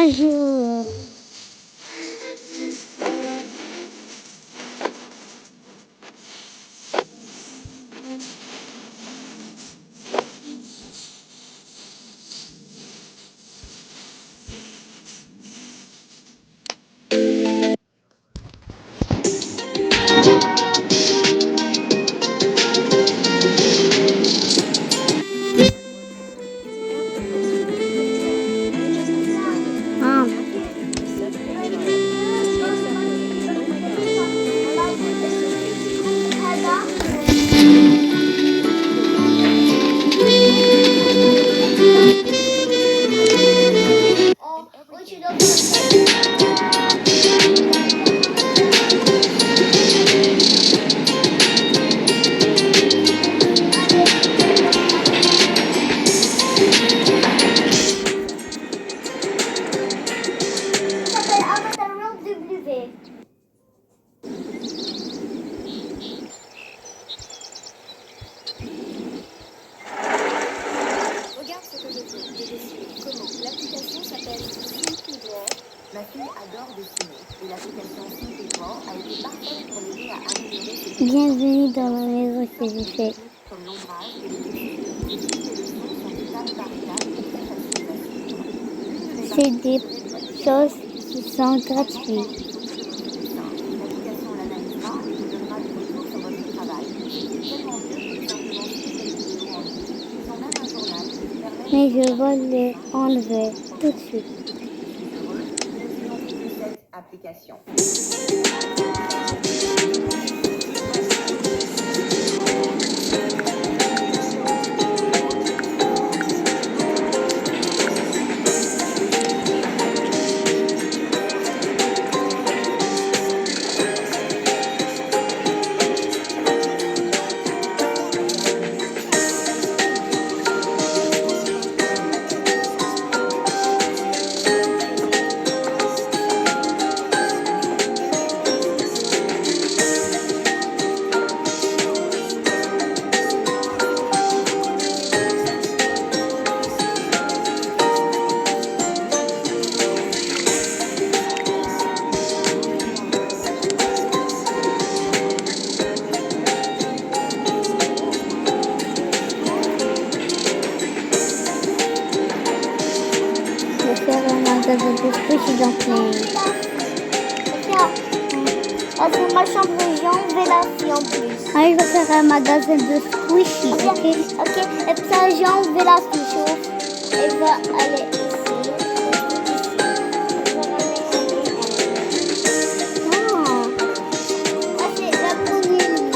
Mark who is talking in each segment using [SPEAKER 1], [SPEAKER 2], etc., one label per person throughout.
[SPEAKER 1] Bonjour. Ah,
[SPEAKER 2] Regarde ce que je fais. J'ai dessiné. Comment? L'application s'appelle Simply Draw. Ma fille adore dessiner et l'application Simply Draw a été parfaite pour l'aider à améliorer ses compétences.
[SPEAKER 1] bienvenue dans ma maison que j'ai fait.
[SPEAKER 2] Comme l'ombrage et les textures. Toutes les leçons sont étape par étape et très faciles à suivre.
[SPEAKER 1] C'est des choses qui sont gratuites.
[SPEAKER 2] L'application l'analysera et vous donnera des retours sur votre travail. C'est tellement mieux que de simplement suivre les vidéos en ligne. Ils ont même un journal qui vous permet
[SPEAKER 1] Mais je vais les enlever tout de suite.
[SPEAKER 2] de cette application.
[SPEAKER 1] Je vais faire un magasin de squishy dumplings.
[SPEAKER 3] Ah, c'est ma chambre jaune, je vais la fille en plus.
[SPEAKER 1] Ah, je vais faire un magasin de squishy, ok?
[SPEAKER 3] Ok, et puis ça, jaune, je vais la fille chauffe. Elle va aller ici.
[SPEAKER 1] Ah,
[SPEAKER 3] Ah, c'est la première ligne.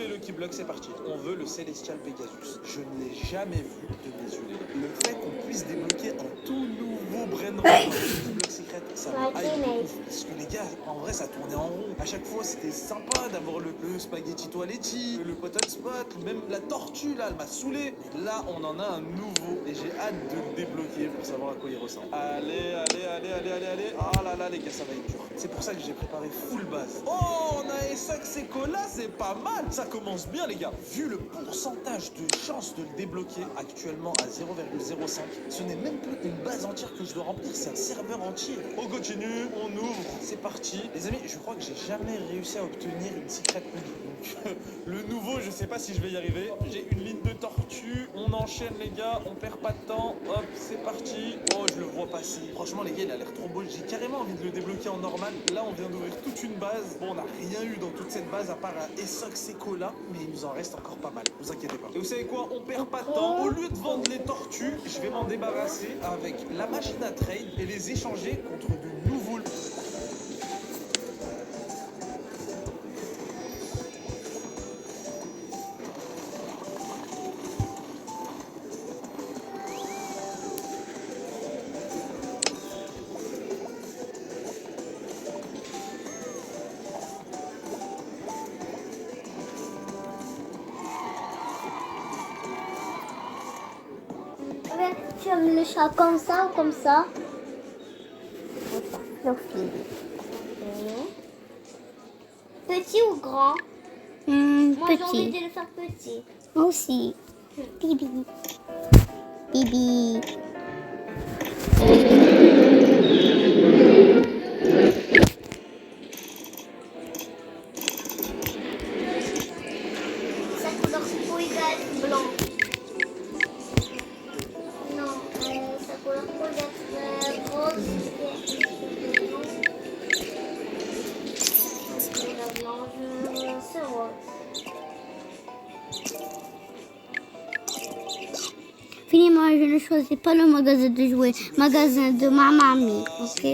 [SPEAKER 4] les Lucky Blocks, c'est parti. On veut le Celestial Pegasus. Je ne l'ai jamais vu de mes yeux, les gars. Le fait qu'on puisse débloquer un tout nouveau Brainrot dans le Lucky Block Secret, ça me hype de ouf. Parce que les gars, en vrai, ça tournait en rond. À chaque fois, c'était sympa d'avoir le spaghetti toiletti, le pot spot, même la tortue, là, elle m'a saoulé. Mais là, on en a un nouveau et j'ai hâte de le débloquer pour savoir à quoi il ressemble. Allez. Oh là là, les gars, ça va être dur. C'est pour ça que j'ai préparé full base. Oh, on a Essax et Cola, c'est pas mal. Ça commence bien, les gars. Vu le pourcentage de chance de le débloquer, actuellement à 0,05, ce n'est même plus une base entière que je dois remplir, c'est un serveur entier. On continue, on ouvre, c'est parti. Les amis, je crois que j'ai jamais réussi à obtenir une secret cookie. Donc, le nouveau, je sais pas si je vais y arriver. J'ai une ligne de tortue, on enchaîne, les gars, on perd pas de temps. Hop, c'est parti. Oh, je le vois passer. Franchement, les gars, il a l'air trop beau. J'ai carrément envie de le débloquer en normal. Là, on vient d'ouvrir toute une base. Bon, on n'a rien eu dans toute cette base à part un Essox et Cola, mais il nous en reste encore pas mal. Vous inquiétez pas. Et vous savez quoi? On perd pas de temps. Au lieu de vendre les tortues, je vais m'en débarrasser avec la machine à trade et les échanger contre de nouveaux.
[SPEAKER 3] Tu aimes le chat comme ça ou comme ça? Petit ou grand? Moi j'ai envie
[SPEAKER 1] Petit.
[SPEAKER 3] de le faire petit.
[SPEAKER 1] Moi aussi. Bibi. Bibi.
[SPEAKER 3] Sa couleur peau il va être blanc. Non, sa couleur peau il va être rose. La blanche, c'est rose.
[SPEAKER 1] Finalement, je ne choisis pas le magasin de jouets, magasin de ma mamie, ok?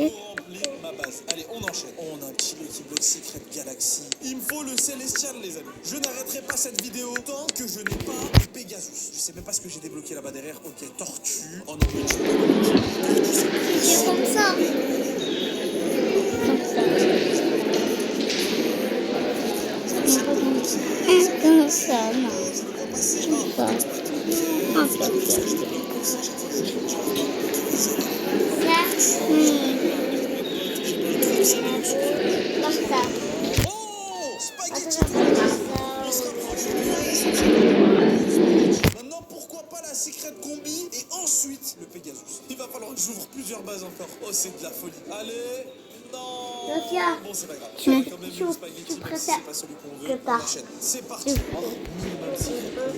[SPEAKER 4] Ma base. Allez, on enchaîne. On a un petit Lucky Block Secret Galaxy. Il me faut le Célestial, les amis. Je n'arrêterai pas cette vidéo tant que je n'ai pas le Pegasus. Je sais même pas ce que j'ai débloqué là-bas derrière. Ok, tortue. Oh non, mais tu
[SPEAKER 3] C'est comme ça.
[SPEAKER 1] Comme ça, non. Comme ça.
[SPEAKER 3] Comme ça.
[SPEAKER 4] Oh, Spaghetti.
[SPEAKER 3] Ça fait comme ça.
[SPEAKER 4] On se rapproche. Maintenant, pourquoi pas la Secret Combi et ensuite le Pegasus. Il va falloir que j'ouvre plusieurs bases encore. Oh, c'est de la folie. Allez. Non.
[SPEAKER 3] Sophia,
[SPEAKER 4] Bon, c'est pas grave.
[SPEAKER 1] Tu-
[SPEAKER 4] On a quand même
[SPEAKER 3] tu-
[SPEAKER 4] le spaghetti,
[SPEAKER 3] tu
[SPEAKER 4] même si
[SPEAKER 3] préfères
[SPEAKER 4] c'est pas celui qu'on
[SPEAKER 3] que
[SPEAKER 4] veut.
[SPEAKER 3] pas.
[SPEAKER 4] On enchaîne. C'est parti. Oh, minimum Secret.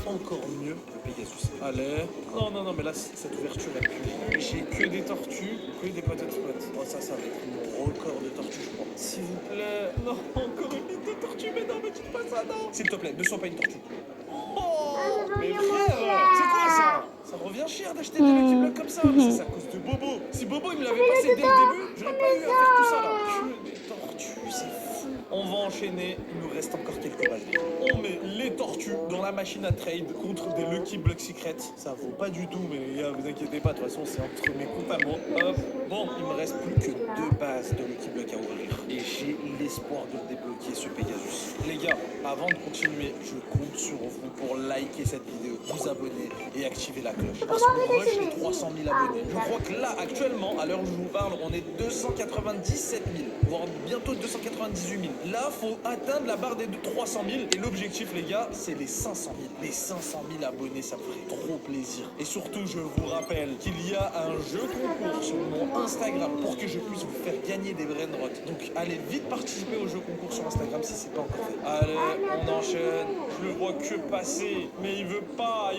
[SPEAKER 4] Encore mieux le Pegasus. Allez. Non, mais là, cette ouverture est plus. J'ai que des tortues, que des patates spots. Oh, ça va être mon record de tortues, je crois. S'il vous plaît. Non, encore une ligne de tortues. Mais non, mais dites pas ça, non. S'il te plaît, ne sois pas une tortue. Oh, mais frère, c'est quoi ça? Ça revient cher d'acheter des Lucky Blocks comme ça. Mais c'est à cause de Bobo. Si Bobo il me l'avait passé dès le début, j'aurais pas eu à faire tout ça là. Que des tortues, c'est fou. On va enchaîner, il nous reste encore quelques balles. On met les tortues dans la machine à trade contre des Lucky Block Secrets. Ça vaut pas du tout, mais les gars, vous inquiétez pas, de toute façon, c'est entre mes comptes à moi. Hop, bon, il me reste plus que 2 bases de Lucky Block à ouvrir. Et j'ai l'espoir de débloquer ce Pegasus. Les gars, avant de continuer, je compte sur vous pour liker cette vidéo, vous abonner et activer la cloche. Parce qu'on rush les 300 000 abonnés. Je crois que là, actuellement, à l'heure où je vous parle, on est 297 000, voire bientôt 298 000. Là, faut atteindre la barre des 300 000. Et l'objectif, les gars, c'est les 500 000. Les 500 000 abonnés, ça me ferait trop plaisir. Et surtout, je vous rappelle qu'il y a un jeu concours sur mon Instagram pour que je puisse vous faire gagner des brainrots. Donc, allez vite participer au jeu concours sur Instagram si c'est pas encore fait. Allez, on enchaîne. Je le vois que passer. Mais il veut pas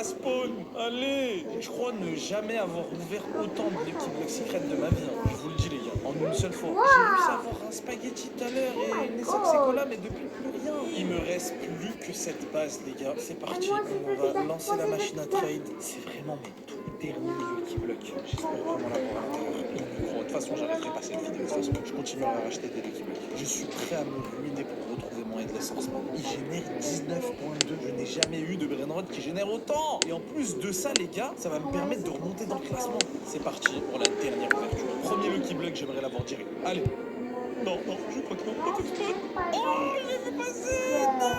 [SPEAKER 4] spawn. Allez. Je crois ne jamais avoir ouvert autant de Lucky Block Secret de ma vie. Hein. Je vous le dis, les gars. En une seule fois. J'ai réussi à avoir un spaghetti tout à l'heure et une Essox et Cola, mais depuis plus rien. Il me reste plus que cette base, les gars. C'est parti. On va lancer la machine à trade. C'est vraiment mes tout derniers Lucky Block. J'espère vraiment l'avoir à l'intérieur. De toute façon, j'arrêterai pas cette vidéo. De toute façon, je continuerai à racheter des Lucky Block. Je suis prêt à me ruiner pour retrouver mon Headless Horseman, il génère 19.2. Je n'ai jamais eu de Brainrod qui génère autant. Et en plus de ça, les gars, ça va me permettre de remonter dans le classement. C'est parti pour la dernière ouverture. Premier Lucky Block, j'aimerais l'avoir direct. Allez. Non, je crois que non. Oh, je l'ai vu passer. Non,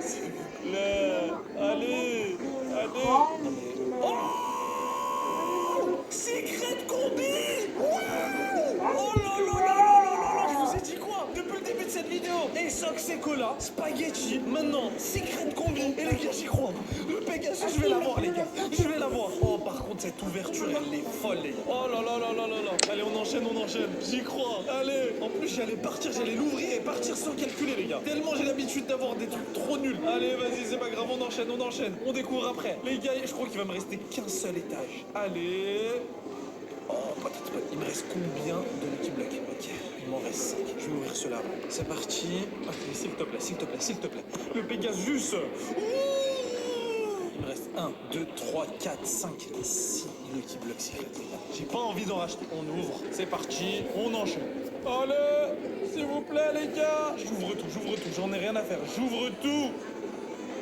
[SPEAKER 4] s'il vous plaît. Allez. Non, mais... Oh, Secret Combi. Oh là. Je vous ai dit quoi depuis le début de cette vidéo? Esox et Cola, Spaghetti, maintenant Secret Combi. Et les gars, j'y crois. Le Pegasus, je vais l'avoir, les gars. Je vais l'avoir. Oh, par contre, cette ouverture, elle est folle, les gars. Oh là. Allez, on enchaîne. J'y crois. Allez. En plus, j'allais l'ouvrir et partir sans calculer, les gars. Tellement j'ai l'habitude d'avoir des trucs trop nuls. Allez, vas-y, c'est pas grave, on enchaîne. On découvre après. Les gars, je crois qu'il va me rester qu'un seul étage. Allez. Oh, patate. Il me reste combien de Lucky Block? Ok, il m'en reste 5. Je vais ouvrir cela. C'est parti. Ok, s'il te plaît. Le Pegasus. Ouh, il me reste 1, 2, 3, 4, 5, 6 Lucky Block secret. J'ai pas envie d'en racheter. On ouvre. C'est parti. On enchaîne. Allez, s'il vous plaît, les gars. J'ouvre tout. J'en ai rien à faire. J'ouvre tout.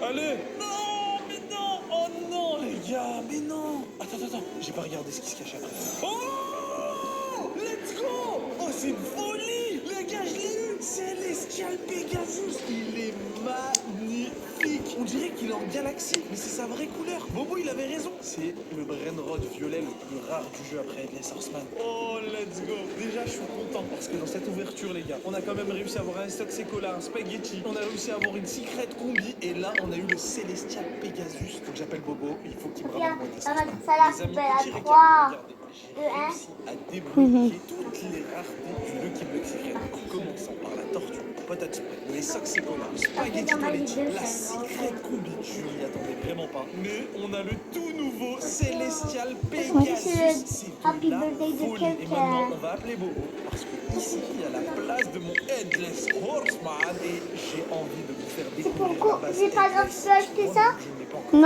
[SPEAKER 4] Allez. Non, mais non. Oh non, les gars, mais non. Attends. J'ai pas regardé ce qui se cache après. Oh, let's go. Oh, c'est une folie. Les gars, je l'ai eu. Celestial Pegasus. Il est magnifique. On dirait qu'il est en galaxie, mais c'est sa vraie couleur. Bobo, il avait raison. C'est le Brainrod violet le plus rare du jeu après Headless Horseman. Oh, let's go. Déjà, je suis content parce que dans cette ouverture, les gars, on a quand même réussi à avoir un stock Secola, un Spaghetti. On a réussi à avoir une Secret Combi. Et là, on a eu le Celestial Pegasus. Donc, j'appelle Bobo. Il faut qu'il me ramène moi des
[SPEAKER 3] Ça va
[SPEAKER 4] Horseman.
[SPEAKER 3] ça la
[SPEAKER 4] Les amis,
[SPEAKER 3] poubelle
[SPEAKER 4] petit
[SPEAKER 3] à
[SPEAKER 4] récap.
[SPEAKER 3] 3.
[SPEAKER 4] Regardez, j'ai réussi à débloquer toutes les raretés du Lucky Block secret. En commençant par la tortue, patate spray, le Essox Secola, Spaghetti Toiletti, la Secret Combi. Je m'y attendais vraiment pas. Mais on a le tout nouveau Celestial Pegasus. C'est
[SPEAKER 3] Happy
[SPEAKER 4] de la
[SPEAKER 3] birthday de
[SPEAKER 4] folie. Et
[SPEAKER 3] quelqu'un.
[SPEAKER 4] maintenant, on va appeler Bobo. Parce que ici, il y a la place de mon Headless Horseman. Et j'ai envie de vous faire découvrir la
[SPEAKER 3] Pourquoi
[SPEAKER 4] base
[SPEAKER 3] j'ai pas grave,
[SPEAKER 4] Headless.
[SPEAKER 3] tu peux acheter ça?
[SPEAKER 4] Je n'ai pas encore.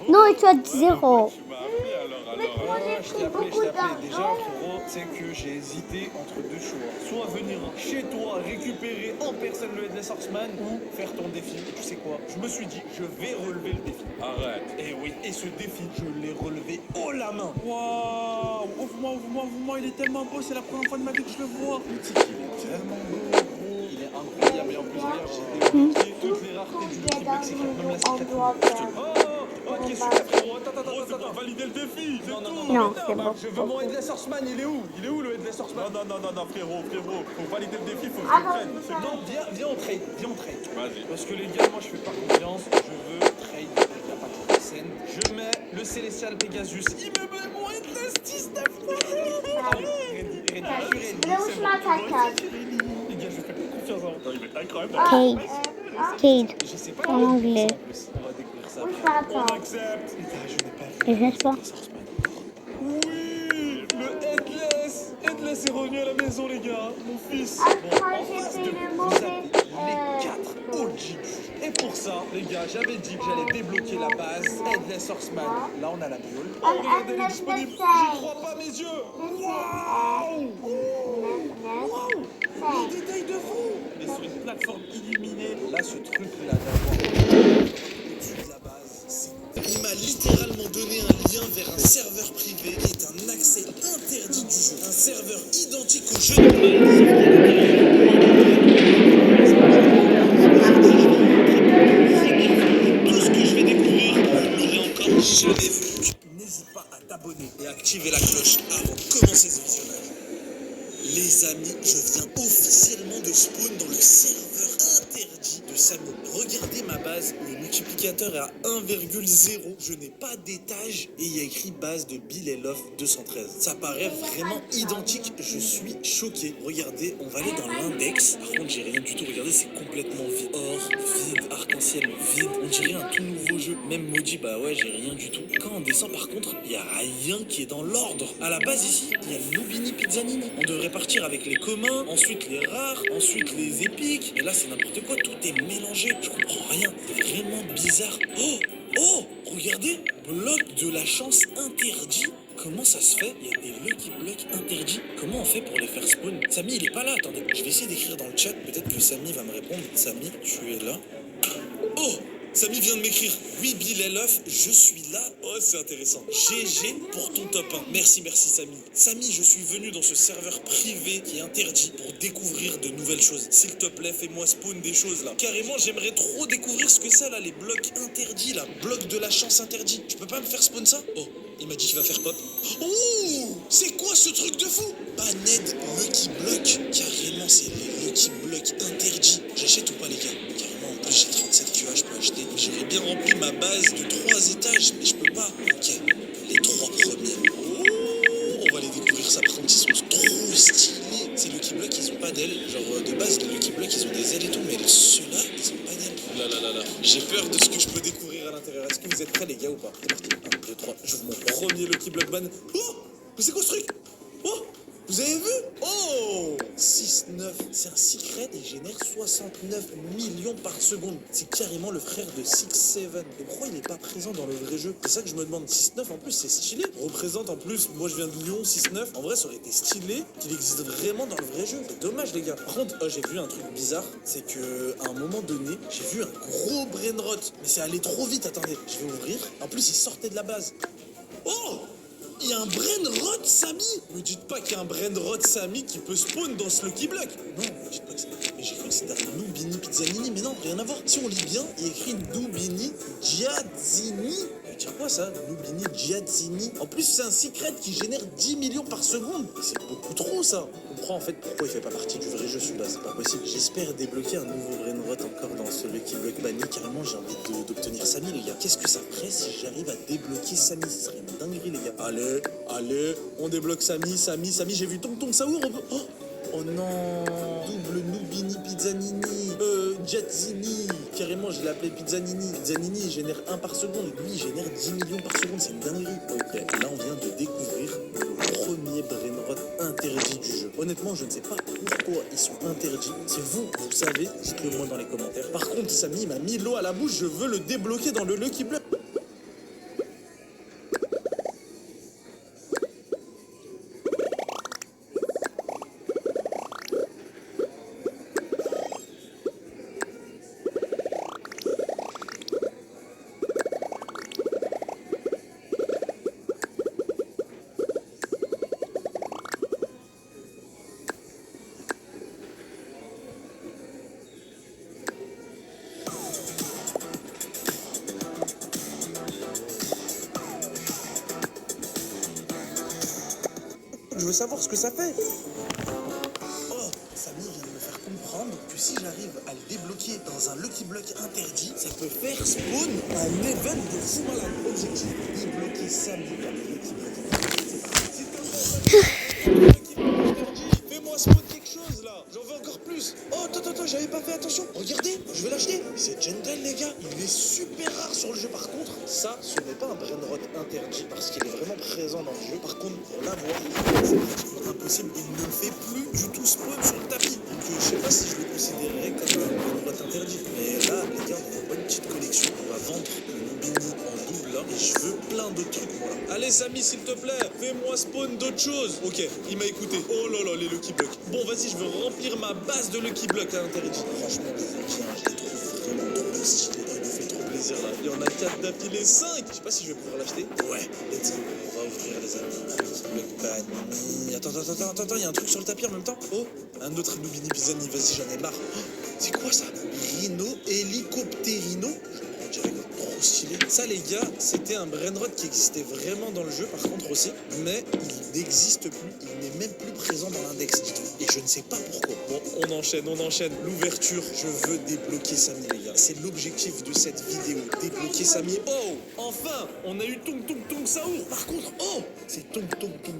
[SPEAKER 1] Non, et tu as 0.
[SPEAKER 4] Tu m'as appelé alors.
[SPEAKER 3] j'ai
[SPEAKER 4] Je
[SPEAKER 3] pris
[SPEAKER 4] t'ai appelé.
[SPEAKER 3] beaucoup
[SPEAKER 4] Déjà,
[SPEAKER 3] d'argent.
[SPEAKER 4] frérot, c'est que j'ai hésité entre deux choix. Soit venir chez toi récupérer en personne le Headless Horseman ou faire ton défi. Et tu sais quoi? Je me suis dit, je vais relever le défi. Arrête. Et oui, et ce défi, je l'ai relevé haut la main. Waouh! Ouvre-moi, il est tellement beau, c'est la première fois de ma vie que je le vois. Le tic, il est tellement beau, gros. Il est incroyable. Et en plus, regarde, j'ai débloqué toutes les raretés du Lucky Block secret, même la secret. Ok, super frérot. Attends, valider le défi, c'est tout.
[SPEAKER 1] Non, c'est bon.
[SPEAKER 4] Je veux mon Headless Horseman, il est où le Headless Horseman? Non, frérot, faut valider le défi, faut que je le prenne. Non, viens on trade. Vas-y. Parce que les gars, moi je fais pas confiance, je veux trade, il n'y a pas de scène. Je mets le Celestial Pegasus, il me met mon Headless 19. Allez, ready,
[SPEAKER 3] Mais où
[SPEAKER 4] c'est
[SPEAKER 3] je
[SPEAKER 4] bon.
[SPEAKER 3] m'attaque?
[SPEAKER 4] Les gars, je fais pas confiance en toi, il va être incroyable.
[SPEAKER 1] Cade.
[SPEAKER 4] Je sais pas.
[SPEAKER 1] En anglais.
[SPEAKER 4] On va découvrir ça.
[SPEAKER 3] Où je
[SPEAKER 4] après. On
[SPEAKER 3] m'attaque?
[SPEAKER 4] accepte. Les gars, je n'ai pas
[SPEAKER 1] Et
[SPEAKER 4] vu.
[SPEAKER 1] j'espère.
[SPEAKER 4] Oui, le Headless est revenu à la maison, les gars. Mon fils.
[SPEAKER 3] Après,
[SPEAKER 4] En
[SPEAKER 3] j'ai
[SPEAKER 4] face
[SPEAKER 3] fait
[SPEAKER 4] de
[SPEAKER 3] le
[SPEAKER 4] vous, vous
[SPEAKER 3] mauvais,
[SPEAKER 4] avez les 4 OG du jeu. Et pour ça, les gars, j'avais dit que j'allais débloquer la base Headless Horseman. Là, on a la biole. Oh, regardez, elle est disponible. J'y crois pas mes yeux. Waouh! Le détail de fou! On est sur une plateforme illuminée. Là, ce truc-là d'avoir au-dessus de la base, il m'a littéralement donné un lien vers un serveur privé et un accès interdit du jeu. Un serveur identique au jeu tout ce que je vais découvrir, vous ne l'aurez encore jamais vu. N'hésite pas à t'abonner et activer la cloche avant de commencer ce visionnage. Les amis, je viens officiellement de spawn dans le serveur interdit de Samy. Regardez ma base, le multiplicateur est à 1,0. Je n'ai pas d'étage et il y a écrit base de Bill et Love 213. Ça paraît vraiment identique, je suis choqué. Regardez, on va aller dans l'index. Par contre, j'ai rien du tout. Regardez, c'est complètement vide. Or, vide, arc-en-ciel, vide. On dirait un tout nouveau jeu. Même maudit, bah ouais, j'ai rien du tout. Et quand on descend, par contre, il n'y a rien qui est dans l'ordre. À la base, ici, il y a le Nubini Pizzanini. On devrait partir avec les communs, ensuite les rares, ensuite les épiques. Et là, c'est n'importe quoi, tout est mélangé. Je comprends rien. C'est vraiment bizarre. Oh, regardez, bloc de la chance interdit. comment ça se fait? Il y a des Lucky Blocks interdits. Comment on fait pour les faire spawn? Samy, il est pas là, attendez. Je vais essayer d'écrire dans le chat, peut-être que Samy va me répondre. Samy, tu es là? Oh! Samy vient de m'écrire. Oui, Bill Elof, je suis là. Oh, c'est intéressant. GG pour ton top 1. Merci Samy. Samy, je suis venu dans ce serveur privé qui est interdit pour découvrir de nouvelles choses. S'il te plaît, fais-moi spawn des choses là. Carrément, j'aimerais trop découvrir ce que c'est là, les blocs interdits là. Blocs de la chance interdits. Tu peux pas me faire spawn ça? Oh, il m'a dit qu'il va faire pop. Oh, c'est quoi ce truc de fou? Baned Lucky Block. Carrément, c'est les Lucky Block interdits. J'achète ou pas les gars? Carrément, en plus j'ai 37 QA, je peux acheter. J'aurais bien rempli ma base de 3 étages, mais je peux pas. Ok, les 3 premiers. Oh, on va les découvrir ça. Par contre, ils sont trop stylés. Ces Lucky Blocks, ils ont pas d'ailes. Genre, de base, les Lucky Blocks, ils ont des ailes et tout, mais ceux-là, ils ont pas d'ailes. Là. J'ai peur de ce que je peux découvrir à l'intérieur. Est-ce que vous êtes prêts, les gars, ou pas? C'est parti. 1, 2, 3. J'ouvre mon premier Lucky Block ban. Oh, mais c'est quoi ce truc? Oh, vous avez vu? Oh, 6-9, c'est un secret et génère 69 millions par seconde. C'est carrément le frère de 6-7. Et pourquoi il n'est pas présent dans le vrai jeu? C'est ça que je me demande. 6-9 en plus, c'est stylé. Représente en plus, moi je viens de Lyon, 6-9. En vrai, ça aurait été stylé qu'il existe vraiment dans le vrai jeu. C'est dommage, les gars. Par contre, j'ai vu un truc bizarre. C'est que à un moment donné, j'ai vu un gros brainrot. Mais c'est allé trop vite. Attendez, je vais ouvrir. En plus, il sortait de la base. Oh! Il y a un brainrot Samy. Me dites pas qu'il y a un brainrot Samy qui peut spawn dans ce Lucky Block. Non, me dites pas que c'est... Mais j'ai cru que c'était un Noubini Pizzanini, mais non, rien à voir. Si on lit bien, il y a écrit Noubini Giadzini. Ça veut dire quoi ça? Noubini Giadzini. En plus, c'est un secret qui génère 10 millions par seconde. C'est beaucoup trop ça. On comprend en fait pourquoi il fait pas partie du vrai jeu celui-là, c'est pas possible. J'espère débloquer un nouveau brainrot encore dans ce Lucky Block banni. Carrément, j'ai envie d'obtenir Samy, les gars. Qu'est-ce que ça ferait si j'arrive à débloquer Samy? Ce serait une dinguerie, les gars. Allez, on débloque Samy, j'ai vu Tonton Saour. Oh non, double Noubini Pizzanini, Giazzini. Carrément, je l'ai appelé Pizzanini. Pizzanini, il génère 1 par seconde. Lui, il génère 10 millions par seconde. C'est une dinguerie. Ok, là, on vient de découvrir le premier brainrot interdit du jeu. Honnêtement, je ne sais pas pourquoi ils sont interdits. Si vous savez, dites-le moi dans les commentaires. Par contre, Samy m'a mis l'eau à la bouche. Je veux le débloquer dans le Lucky Block. Je veux savoir ce que ça fait. Oh, Samy vient de me faire comprendre que si j'arrive à le débloquer dans un Lucky Block interdit, ça peut faire spawn un event de fou malade. Objectif, débloquer Samy dans le Lucky Block interdit. Fais-moi spawn quelque chose là. J'en veux encore plus. Oh, attends, j'avais pas fait attention. Regardez, je vais l'acheter. C'est gentle, les gars. Il est super rare sur le jeu. Par contre, ça, ce n'est pas un brainrot interdit parce qu'il est vraiment présent dans le jeu. Par contre, pour l'avoir, c'est impossible. Il ne fait plus du tout spawn sur le tapis. Donc, je sais pas si je le considérerais comme un brainrot interdit. Mais là, les gars, on a une bonne petite collection. On va vendre le Noubini en double là. Et je veux plein d'autres trucs, moi. Allez, Samy, s'il te plaît, fais-moi spawn d'autres choses. Ok, il m'a écouté. Oh là là, les Lucky Blocks. Bon, vas-y, je veux remplir ma base de Lucky Block à interdit. Franchement, les Lucky, je les trouve vraiment trop stylés. Il me fait trop plaisir là. Il y en a 4 d'affilée, 5. Je sais pas si je vais pouvoir l'acheter. Ouais, let's go. On va ouvrir les amis. Lucky Block banni. Attends, il y a un truc sur le tapis en même temps. Oh, un autre Noubini Pizzani. Vas-y, j'en ai marre. Oh, c'est quoi ça? Rhino Hélicoptérino. Je dirais trop stylé. Ça, les gars, c'était un brainrot qui existait vraiment dans le jeu, par contre aussi, mais il n'existe plus. Il n'est même plus présent dans l'index. Et je ne sais pas pourquoi. Bon, on enchaîne. L'ouverture, je veux débloquer Samy, les gars. C'est l'objectif de cette vidéo. Débloquer Samy. Oh, enfin, on a eu Tong Saour. Par contre, oh, c'est Tong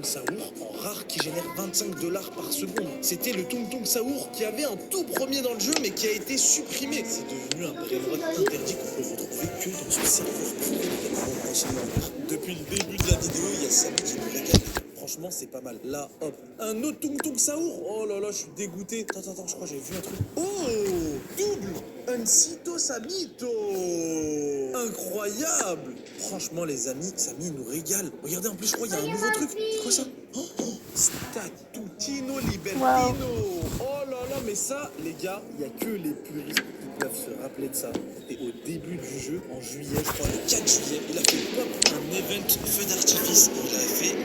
[SPEAKER 4] Saour en rare qui génère 25 $ par seconde. C'était le Tong Saour qui avait un tout premier dans le jeu, mais qui a été supprimé. C'est devenu un brainrot interdit qu'on peut retrouver que dans ce serveur privé. On continue à voir. Depuis le début de la vidéo, il y a Samy qui nous régale. Franchement, c'est pas mal. Là, hop, un autre Tong Saour. Oh là là, je suis dégoûté. Attends, je crois que j'ai vu un truc. Oh, double Uncito Samito. incroyable. Franchement, les amis, Samy il nous régale. Regardez, en plus, je crois qu'il y a un nouveau truc. C'est quoi ça? Statutino Libertino. Oh là là, mais ça, les gars, il n'y a que les puristes qui peuvent se rappeler de ça. C'était au début du jeu, en juillet, je crois, le 4 juillet, il a fait pop un event feu d'artifice. Il a fait,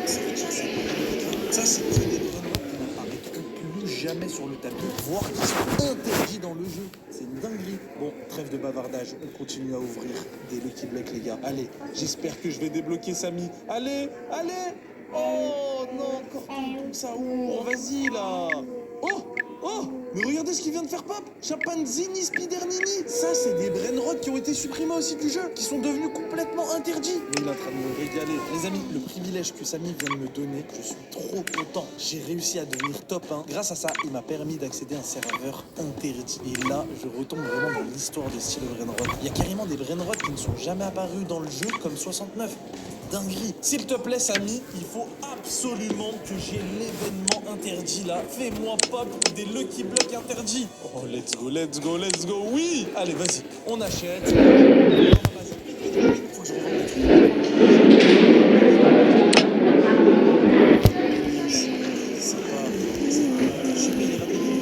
[SPEAKER 4] ça c'est que des événements qui n'apparaîtront plus jamais sur le tapis, voire qui sont interdits dans le jeu. C'est une dinguerie. Bon, trêve de bavardage, on continue à ouvrir des Lucky Blocks, les gars. Allez, j'espère que je vais débloquer Samy. Allez, allez. Oh non, encore comme ça. Oh, vas-y là. Oh, mais regardez ce qu'il vient de faire Pop. Chimpanzini Spidernini. Ça, c'est des brainrots qui ont été supprimés aussi du jeu, qui sont devenus complètement interdits. Mais il est en train de me régaler. Les amis, le privilège que Samy vient de me donner, je suis trop content. J'ai réussi à devenir top 1. Grâce à ça, il m'a permis d'accéder à un serveur interdit. Et là, je retombe vraiment dans l'histoire de style brainrot. Il y a carrément des brainrots qui ne sont jamais apparus dans le jeu, comme 69. Dinguerie. S'il te plaît, Samy, il faut absolument que j'ai l'événement interdit là. Fais-moi Pop des Lucky Blocks interdits. Oh, let's go, let's go, let's go. Oui. Allez, vas-y, on achète. Faut que je revende le truc. C'est pas... Je suis payé rapidement.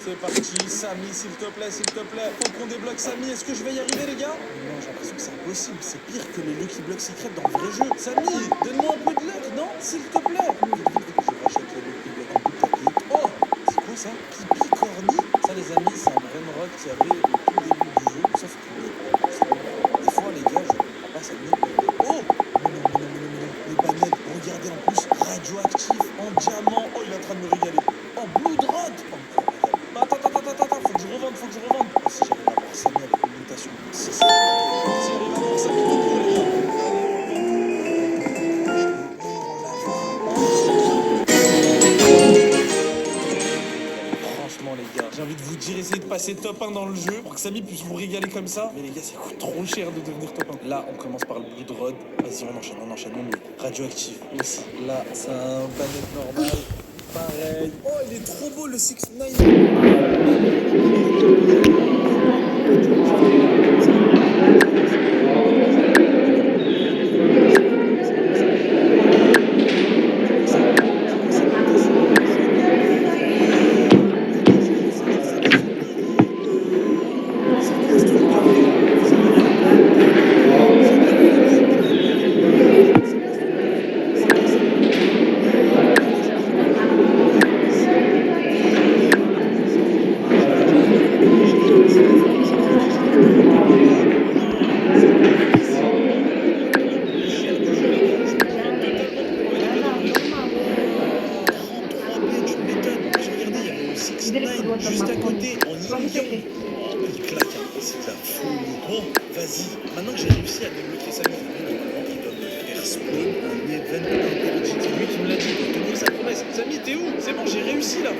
[SPEAKER 4] C'est parti, Samy, s'il te plaît, faut qu'on débloque Samy. Est-ce que je vais y arriver, les gars? Non, j'ai l'impression que c'est impossible. C'est pire que les Lucky Blocks secrets dans le vrai jeu. Samy, donne-moi un peu de luck, non? S'il te plaît. Je rachète les Lucky Blocks en bout de tapis. Oh, c'est quoi ça? Pipi Corny? Ça, les amis, c'est un brainrot qui avait au tout début du jeu. Sauf que des fois, les gars, je comprends pas Samy. Oh, non. Les banettes, regardez en plus, radioactif, en diamant. Oh, il est en train de me régaler. En blood rod. Attends, faut que je revende. Oh, si j'arrive à avoir Samy avec une mutation, si j'arrive à avoir Samy tout court, les gars. Franchement, les gars, j'ai envie de vous dire, essayez de passer top 1 dans le jeu pour que Samy puisse vous régaler comme ça. Mais les gars, ça coûte trop cher de devenir top 1. Là, on commence par le blood rod. Vas-y, on enchaîne. On radioactif aussi. Là, c'est un banette normal. Pareil. Oh, il est trop beau le 6ix9ine. Juste à côté, en illusion. Il claque, hein. C'est de la folie. Bon, vas-y. Maintenant que j'ai réussi à débloquer Samy, normalement, il doit me faire spawn un event interdit. C'est lui qui me l'a dit, il doit tenir sa promesse. Samy, t'es où? C'est bon, j'ai réussi là.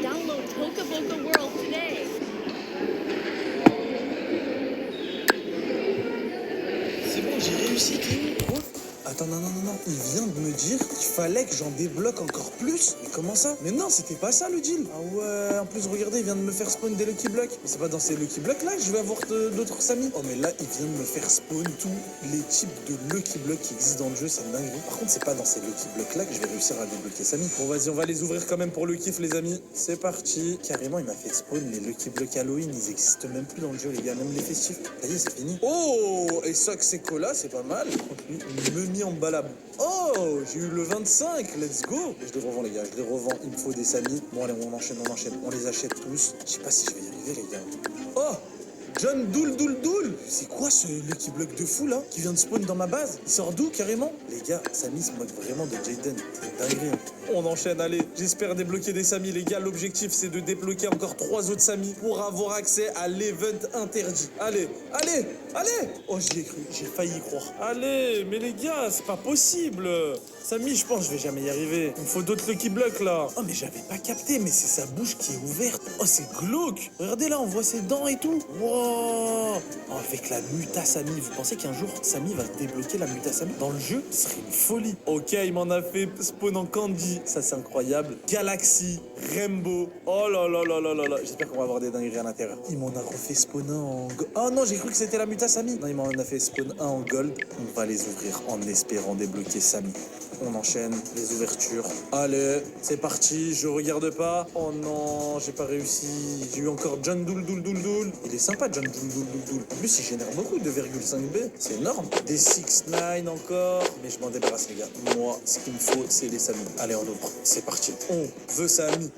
[SPEAKER 2] Download Pokébook the World today.
[SPEAKER 4] C'est bon, j'ai réussi, t'es où? Quoi? Attends, non. Il vient de me dire qu'il fallait que j'en débloque encore plus. Mais comment ça? Mais non, c'était pas ça le deal. Ah ouais, en plus, regardez, il vient de me faire spawn des Lucky Blocks. Mais c'est pas dans ces Lucky Blocks là que je vais avoir d'autres Samy. Oh, mais là, il vient de me faire spawn tous les types de Lucky Blocks qui existent dans le jeu. C'est une dinguerie. Par contre, c'est pas dans ces Lucky Blocks là que je vais réussir à débloquer Samy. Bon, vas-y, on va les ouvrir quand même pour le kiff, les amis. C'est parti. Carrément, il m'a fait spawn les Lucky Blocks Halloween. Ils existent même plus dans le jeu, les gars. Même les festifs. Ça y est, c'est fini. Oh, et ça que c'est cola, c'est pas mal. Une memi en balade. Oh, j'ai eu le 25, let's go. Je les revends, les gars, je les revends. Il me faut des Samy. Bon, allez, on enchaîne. On les achète tous. Je sais pas si je vais y arriver, les gars. Oh, John Doul. C'est quoi ce Lucky Block de fou, là, qui vient de spawn dans ma base? Il sort d'où, carrément? Les gars, Samy se moque vraiment de Jaden. C'est dingue. On enchaîne, allez. J'espère débloquer des Samy, les gars. L'objectif, c'est de débloquer encore 3 autres Samy pour avoir accès à l'event interdit. Allez. Oh, j'y ai cru. J'ai failli y croire. Allez, mais les gars, c'est pas possible. Samy, je pense que je vais jamais y arriver. Il me faut d'autres Lucky Blocks, là. Oh, mais j'avais pas capté, mais c'est sa bouche qui est ouverte. Oh, c'est glauque. Regardez là, on voit ses dents et tout. Wow. Oh, avec la muta Samy. Vous pensez qu'un jour, Samy va débloquer la muta Samy dans le jeu? Ce serait une folie. Ok, il m'en a fait spawn en candy. Ça, c'est incroyable. Galaxy, Rainbow. Oh là là. J'espère qu'on va avoir des dingueries à l'intérieur. Il m'en a refait spawn un en gold. Oh non, j'ai cru que c'était la muta Samy. Non, il m'en a fait spawn un en gold. On va les ouvrir en espérant débloquer Samy. On enchaîne les ouvertures. Allez, c'est parti. Je regarde pas. Oh non, j'ai pas réussi. J'ai eu encore John Doul. Il est sympa, John Doul. En plus, il génère beaucoup de 2,5B. C'est énorme. Des 6ix9ine encore. Mais je m'en débarrasse, les gars. Moi, ce qu'il me faut, c'est les Samy. Allez, on ouvre. C'est parti. On veut Samy.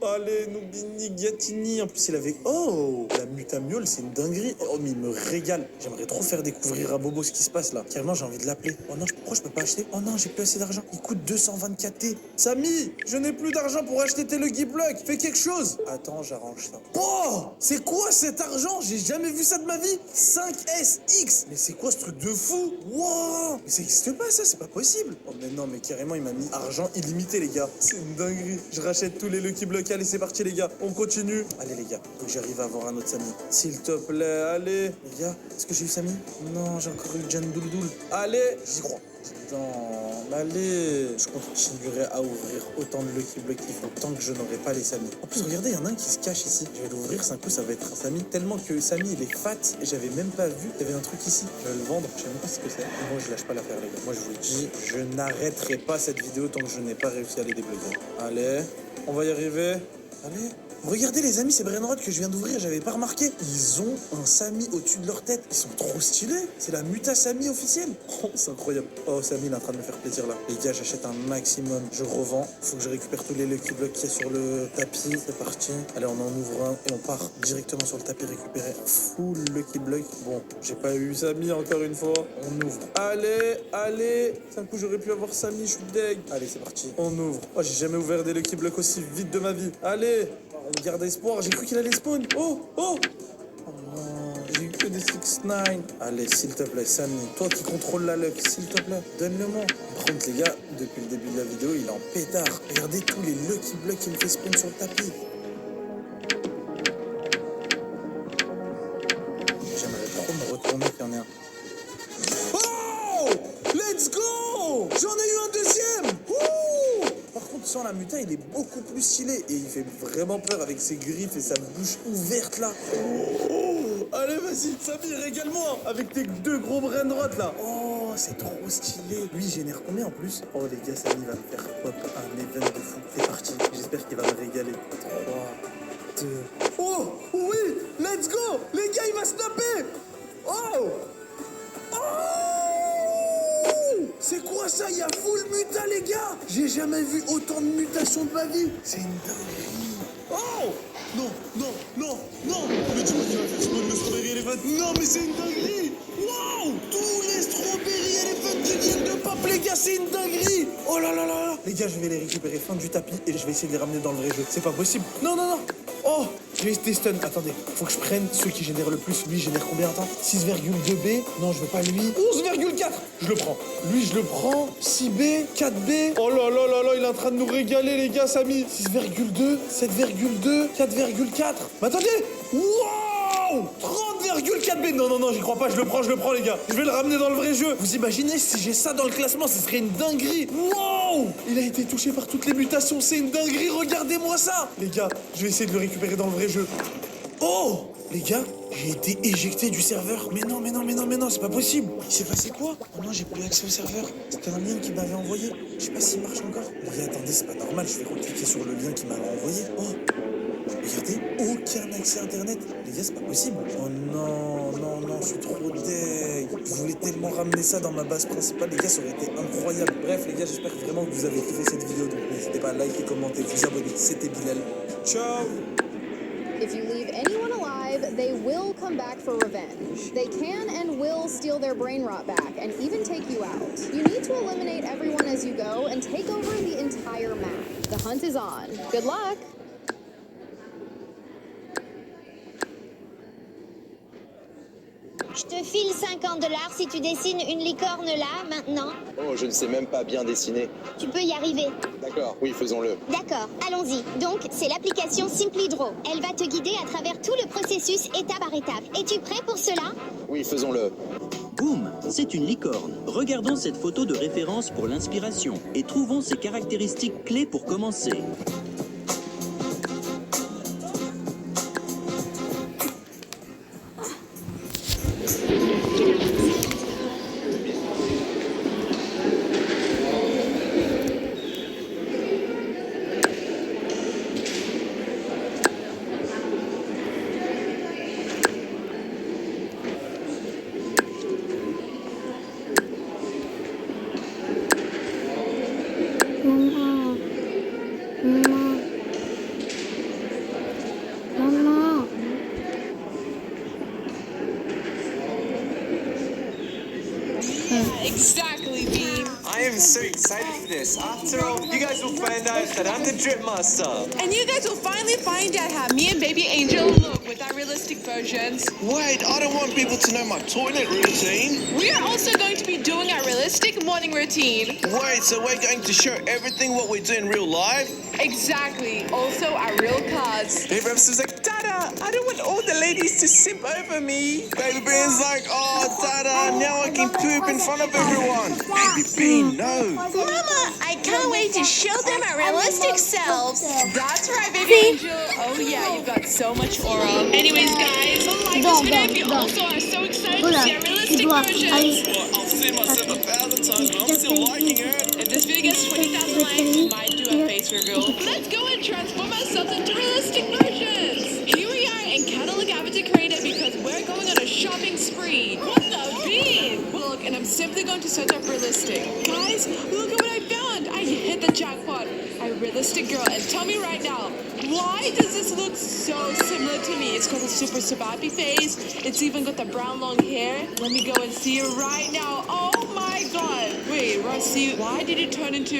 [SPEAKER 4] Allez, Noubini, Gatini. En plus, il avait... Oh, la mutamiole, c'est une dinguerie. Oh, mais il me régale. J'aimerais trop faire découvrir à Bobo ce qui se passe là. Carrément, j'ai envie de l'appeler. Oh non, pourquoi je peux pas acheter? Oh non, j'ai plus assez d'argent. Il coûte 224T. Samy, je n'ai plus d'argent pour acheter tes Lucky Blocks. Fais quelque chose. Attends, j'arrange ça. Oh, c'est quoi cet argent? J'ai jamais vu ça de ma vie. 5SX. Mais c'est quoi ce truc de fou? Wow. Mais ça existe pas, ça, c'est pas possible. Oh, mais non, mais carrément, il m'a mis argent illimité, les gars. C'est une dinguerie. Je rachète tous les Lucky Blocks. Allez, c'est parti, les gars. On continue. Allez, les gars. Faut que j'arrive à avoir un autre Samy. S'il te plaît, allez. Les gars, est-ce que j'ai eu Samy? Non, j'ai encore eu John Doul. Allez, j'y crois. Putain, allez. Je continuerai à ouvrir autant de Lucky Blocks qu'il faut tant que je n'aurai pas les Samy. En plus, regardez, il y en a un qui se cache ici. Je vais l'ouvrir, c'est un coup, ça va être un Samy. Tellement que Samy, il est fat et j'avais même pas vu qu'il y avait un truc ici. Je vais le vendre, je sais même pas ce que c'est. Moi, je lâche pas l'affaire, les gars. Moi, je vous le dis, je n'arrêterai pas cette vidéo tant que je n'ai pas réussi à les débloquer. Allez, on va y arriver. Allez. Regardez les amis, ces brainrots que je viens d'ouvrir, j'avais pas remarqué. Ils ont un Samy au-dessus de leur tête. Ils sont trop stylés. C'est la muta Samy officielle. Oh, c'est incroyable. Oh, Samy, il est en train de me faire plaisir là. Les gars, j'achète un maximum. Je revends. Faut que je récupère tous les Lucky Blocks qu'il y a sur le tapis. C'est parti. Allez, on en ouvre un et on part directement sur le tapis récupérer full Lucky Block. Bon, j'ai pas eu Samy encore une fois. On ouvre. Allez. C'est un coup, j'aurais pu avoir Samy, je suis deg. Allez, c'est parti. On ouvre. Oh, j'ai jamais ouvert des Lucky Blocks aussi vite de ma vie. Allez. On garde espoir, j'ai cru qu'il allait spawn. Oh non, j'ai eu que des 6ix9ine. Allez, s'il te plaît, Samy, toi qui contrôles la luck, s'il te plaît, donne-le-moi. Par contre, les gars, depuis le début de la vidéo, il est en pétard. Regardez tous les Lucky Blocks qu'il me fait spawn sur le tapis. J'aimerais trop me retourner qu'il y en ait un. Oh, let's go. J'en ai eu un deuxième. Par contre, sans la muta, il est beaucoup plus stylé et il fait vraiment peur avec ses griffes et sa bouche ouverte là. Allez, vas-y, Samy, régale-moi avec tes 2 gros brainrots là. Oh, c'est trop stylé. Lui, il génère combien en plus? Oh, les gars, Samy va me faire pop un event de fou. C'est parti. J'espère qu'il va me régaler. 3, 2. Oh, oui, let's go. Les gars, il va snapper. Oh. C'est quoi ça? Il y a full muta, les gars. J'ai jamais vu autant de mutations de ma vie. C'est une dinguerie. Oh non. Mais dis-moi qu'il va faire spawn le Strawberry Elephant. Non, mais c'est une dinguerie. Wow, tous les Strawberry Elephant qui viennent de pop, les gars, c'est une dinguerie. Oh là. Les gars, je vais les récupérer fin du tapis et je vais essayer de les ramener dans le vrai jeu. C'est pas possible. Non. Oh, j'ai été stun. Attendez, faut que je prenne ceux qui génèrent le plus. Lui, il génère combien? Attends, 6,2B. Non, je veux pas lui. 11,4. Je le prends. Lui, je le prends. 6B, 4B. Oh là, il est en train de nous régaler, les gars, Samy. 6,2, 7,2, 4,4. Mais attendez. Wow, 30,4 tapé. Non, non, non, j'y crois pas, je le prends, les gars. Je vais le ramener dans le vrai jeu. Vous imaginez si j'ai ça dans le classement, ce serait une dinguerie. Wow! Il a été touché par toutes les mutations, c'est une dinguerie, regardez-moi ça. Les gars, je vais essayer de le récupérer dans le vrai jeu. Oh! Les gars, j'ai été éjecté du serveur. Mais non, c'est pas possible. Il s'est passé quoi? Oh non, j'ai plus accès au serveur. C'était un lien qui m'avait envoyé. Je sais pas s'il marche encore. Les gars, attendez, c'est pas normal. Je vais recliquer sur le lien qui m'avait envoyé. Oh! Regardez, aucun accès internet. Les gars, c'est pas possible. Oh non, je suis trop deg. Je voulais tellement ramener ça dans ma base principale. Les gars, ça aurait été incroyable. Bref, les gars, j'espère vraiment que vous avez kiffé cette vidéo. Donc n'hésitez pas à liker, commenter, vous abonner. C'était Bilal. Ciao!
[SPEAKER 5] If you leave anyone alive, they will come back for revenge. They can and will steal their brain rot back and even take you out. You need to eliminate everyone as you go and take over the entire map. The hunt is on. Good luck!
[SPEAKER 3] Je te file $50 si tu dessines une licorne là, maintenant.
[SPEAKER 6] Oh, je ne sais même pas bien dessiner.
[SPEAKER 3] Tu peux y arriver.
[SPEAKER 6] D'accord, oui, faisons-le.
[SPEAKER 3] D'accord, allons-y. Donc, c'est l'application Simply Draw. Elle va te guider à travers tout le processus étape par étape. Es-tu prêt pour cela?
[SPEAKER 6] Oui, faisons-le.
[SPEAKER 7] Boum, c'est une licorne. Regardons cette photo de référence pour l'inspiration et trouvons ses caractéristiques clés pour commencer.
[SPEAKER 1] Maman.
[SPEAKER 8] Exactly, Bean.
[SPEAKER 9] I am so excited for this. After all, you guys will find out that I'm the Drip Master.
[SPEAKER 8] And you guys will finally find out how me and Baby Angel look with our realistic versions.
[SPEAKER 10] Wait, I don't want people to know my toilet routine.
[SPEAKER 8] We are also going to be doing our realistic morning routine.
[SPEAKER 10] Wait, so we're going to show everything what we do in real life?
[SPEAKER 8] Exactly. Also our real cars.
[SPEAKER 9] Baby Reps was like, Dada, I don't want all the ladies to simp over me.
[SPEAKER 10] Baby Bean's like, oh, Dada, now I can poop in front of everyone. Baby Bean, no.
[SPEAKER 3] Mama, I can't wait to show them our realistic selves.
[SPEAKER 8] That's right, Baby Angel. Oh yeah, you've got so much aura. Anyways, guys, like this video if you also are so excited to see our realistic versions.
[SPEAKER 10] Well, I've seen myself 1,000 times, but I'm still liking it.
[SPEAKER 8] If this video gets 20,000 likes, we might do a face reveal. Let's go and transform ourselves into realistic versions. Here we are in Catalog Avatar Creator because we're going on a shopping spree. What the bean? Look, and I'm simply going to search up realistic. Guys, look at what I found. I hit the jackpot. A realistic girl. And tell me right now, why does this look so similar to me? It's got the super sabapi face. It's even got the brown long hair. Let me go and see it right now. Oh my god. Wait, Rossi, why did you turn into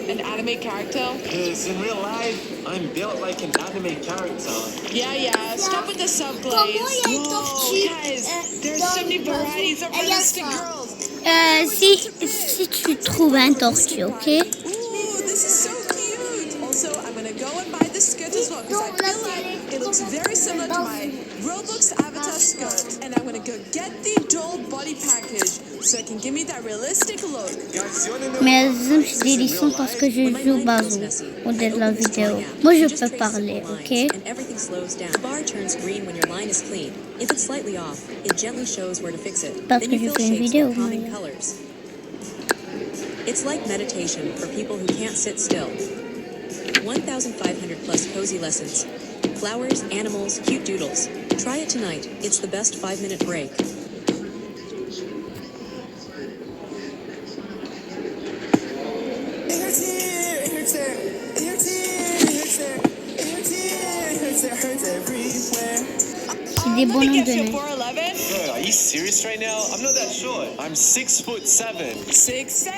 [SPEAKER 8] an anime character?
[SPEAKER 9] Because in real life, I'm built like an anime character.
[SPEAKER 8] Yeah. Stop with the subglaze. Whoa, guys, there's so many varieties of realistic girls.
[SPEAKER 1] Si tu trouves un tortue, ok?
[SPEAKER 8] Ooh, this is so cute. Also, I'm gonna go and buy this skirt as well because I feel like it looks very similar to my Roblox avatar skirt. And I'm gonna go get the doll body package so it can give me that realistic look.
[SPEAKER 9] Guys, you wanna know
[SPEAKER 1] Mais elles sont délicieux parce que je joue Bazou au début de la vidéo. Moi je peux parler, ok?
[SPEAKER 11] And everything slows down. The bar turns green when your line is clean. If it's slightly off, it gently shows where to fix it.
[SPEAKER 1] Parce
[SPEAKER 11] Then
[SPEAKER 1] que
[SPEAKER 11] you
[SPEAKER 1] je
[SPEAKER 11] fill
[SPEAKER 1] fais une
[SPEAKER 11] shapes
[SPEAKER 1] vidéo,
[SPEAKER 11] with calming
[SPEAKER 1] Maya.
[SPEAKER 11] colors. It's like meditation for people who can't sit still. 1,500 plus cozy lessons. Flowers, animals, cute doodles. Try it tonight. It's the best 5-minute break.
[SPEAKER 1] C'est des bonhommes de neige.
[SPEAKER 8] 4'11"?
[SPEAKER 9] Bro, are you serious right now? I'm not that short. I'm 6'7".
[SPEAKER 8] 6'7".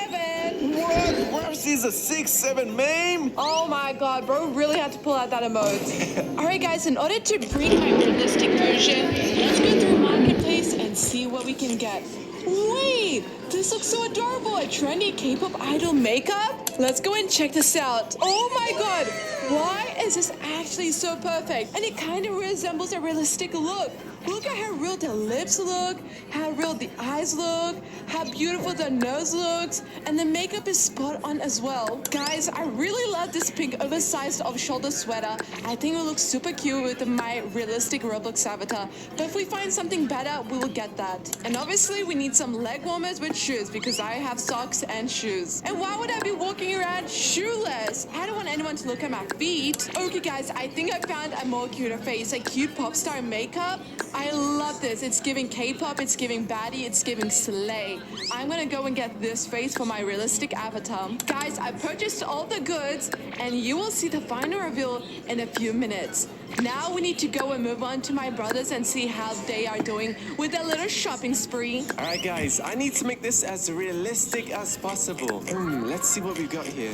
[SPEAKER 10] What? Ramsey's a 6'7" meme?
[SPEAKER 8] Oh my god, bro really had to pull out that emote. Alright guys, in order to bring my realistic version, let's go through Marketplace and see what we can get. Wait, this looks so adorable. A trendy K-pop idol makeup? Let's go and check this out. Oh my god, why is this actually so perfect? And it kind of resembles a realistic look. Look at how real the lips look, how real the eyes look, how beautiful the nose looks, and the makeup is spot on as well. Guys, I really love this pink oversized off-shoulder sweater. I think it looks super cute with my realistic Roblox avatar. But if we find something better, we will get that. And obviously, we need some leg warmers with shoes because I have socks and shoes. And why would I be walking around shoeless? I don't want anyone to look at my feet. Okay, guys, I think I found a more cuter face, a cute pop star makeup. I love this. It's giving K-pop, it's giving baddie, it's giving slay. I'm gonna go and get this face for my realistic avatar. Guys, I purchased all the goods and you will see the final reveal in a few minutes. Now we need to go and move on to my brothers and see how they are doing with their little shopping spree.
[SPEAKER 9] Alright guys, I need to make this as realistic as possible. Let's see what we've got here.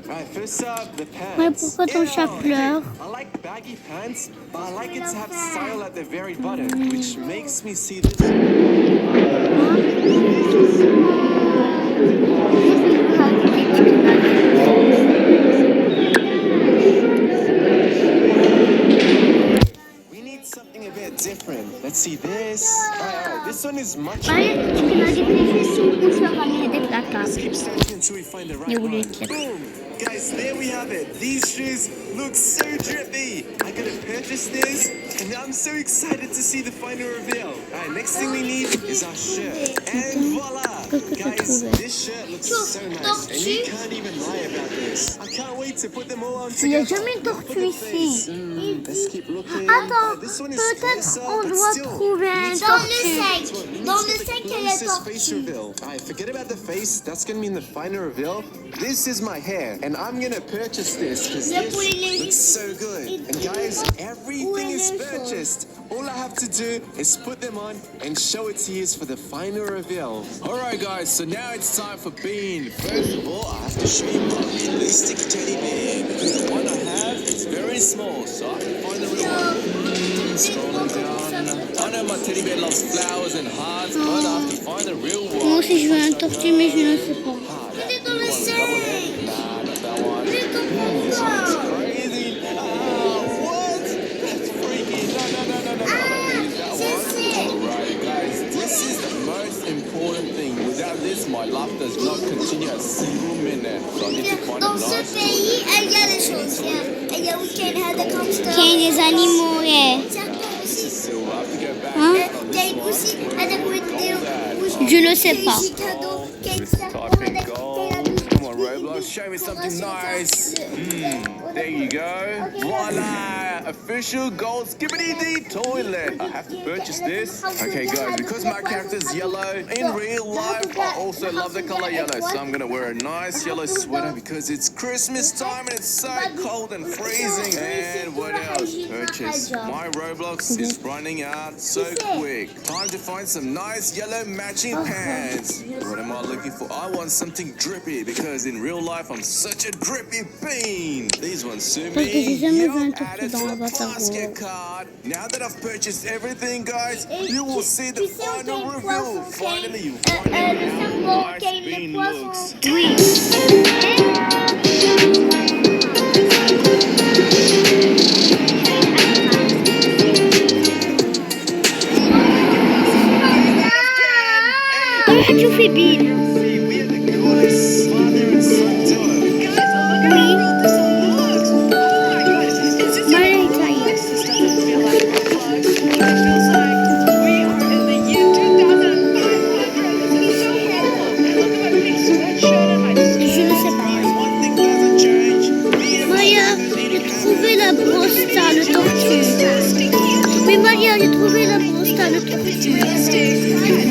[SPEAKER 9] Right, first up, the pants.
[SPEAKER 1] Ouais, pourquoi ton chat pleure?
[SPEAKER 9] I like baggy pants, but I like it to have style at the very bottom, which makes me see this. We need something a bit different. Let's see this. Alright, this one is much better. Let's keep searching until we find the right one. Boom! Guys, there we have it. These shoes look so drippy. I gotta purchase this, and I'm so excited to see the final reveal. Alright, next thing we need is our shirt. And voila! Guys, this shirt looks so nice, and you can't even lie about this. I can't wait to put them all on
[SPEAKER 1] Il n'y a
[SPEAKER 9] together.
[SPEAKER 1] jamais une tortue ici.
[SPEAKER 9] Let's keep looking.
[SPEAKER 1] Attends,
[SPEAKER 9] This one is
[SPEAKER 1] peut-être
[SPEAKER 9] closer,
[SPEAKER 1] on
[SPEAKER 9] but
[SPEAKER 1] doit
[SPEAKER 9] still,
[SPEAKER 1] trouver
[SPEAKER 9] we
[SPEAKER 1] un
[SPEAKER 9] need to
[SPEAKER 1] tortue.
[SPEAKER 9] Dans le sac, il y a la tortue. Alright, forget about the face. That's gonna be in the final reveal. This is my hair, and I'm gonna purchase this because this looks so good. And guys, everything is purchased. All I have to do is put them on and show it to you for the final reveal.
[SPEAKER 10] Alright guys, so now it's time for Bean. First of all, I have to show you my realistic teddy bear because the one I have is very small, so I can find the real one. Scrolling down. I know my teddy bear loves flowers and hearts, but I have to find the real one.
[SPEAKER 1] Moi aussi je veux un tortue mais je ne sais pas.
[SPEAKER 10] Il est dans le sac. Nah, not that one. It's crazy. What? That's freaky. No. Alright guys, this is the most important thing. Without this, my life does not continue a single minute. So I need to find a nice
[SPEAKER 1] pays, il y a des choses. Il y a week-end, had the hamster. Il y a des animaux, yeah.
[SPEAKER 10] This is silver. I have to go back.
[SPEAKER 1] Hein?
[SPEAKER 10] Oh, this one. All that.
[SPEAKER 1] Je ne sais pas.
[SPEAKER 10] Typing gold. Come on, Roblox, show me something nice. There you go. Voila! Official gold skibbity-dee toilet. I have to purchase this. Okay, guys, because my character's yellow, in real life, I also love the color yellow. So I'm gonna wear a nice yellow sweater because it's Christmas time and it's so cold and freezing. And what else? Purchase. My Roblox is running out so quick. Time to find some nice yellow matching pants. What am I looking for? I want something drippy because in real life I'm such a drippy bean. These ones suit
[SPEAKER 1] Parce que j'ai
[SPEAKER 10] me.
[SPEAKER 1] jamais vu
[SPEAKER 10] Yo,
[SPEAKER 1] un
[SPEAKER 10] added
[SPEAKER 1] tortue
[SPEAKER 10] to
[SPEAKER 1] dans
[SPEAKER 10] the
[SPEAKER 1] l'avatar.
[SPEAKER 10] basket card. Now that I've purchased everything, guys, you will see the final reveal. Finally, you find out how nice bean looks.
[SPEAKER 1] Oui. Tu fais Bill.
[SPEAKER 9] We are the coolest father and son duo.
[SPEAKER 8] Guys, look at how real this all looks. Oh my god, it's just this doesn't feel like Roblox. It feels like we are in the year 2500. This is so cool. And look at my pink sweatshirt and my
[SPEAKER 1] Je ne sais pas.
[SPEAKER 9] Guys, one thing doesn't change.
[SPEAKER 1] Maya, j'ai trouvé la brosse à le tortue. Mais Maria, j'ai trouvé la brosse à le tortue.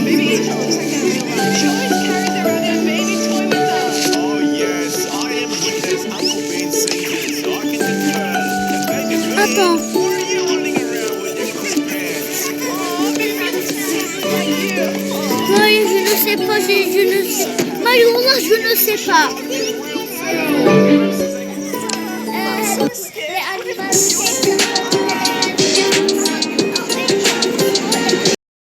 [SPEAKER 8] Maybe each one looks like in real life. She always carries around a baby toy with her.
[SPEAKER 10] Oh yes, I am witness Uncle Bean singing, so I can confirm. And they can
[SPEAKER 1] Attends.
[SPEAKER 10] What are you running around with your cool pants?
[SPEAKER 8] Oh, baby, I'm just like you.
[SPEAKER 1] Maria, je ne sais pas, je ne sais. Maria, là, je ne sais pas.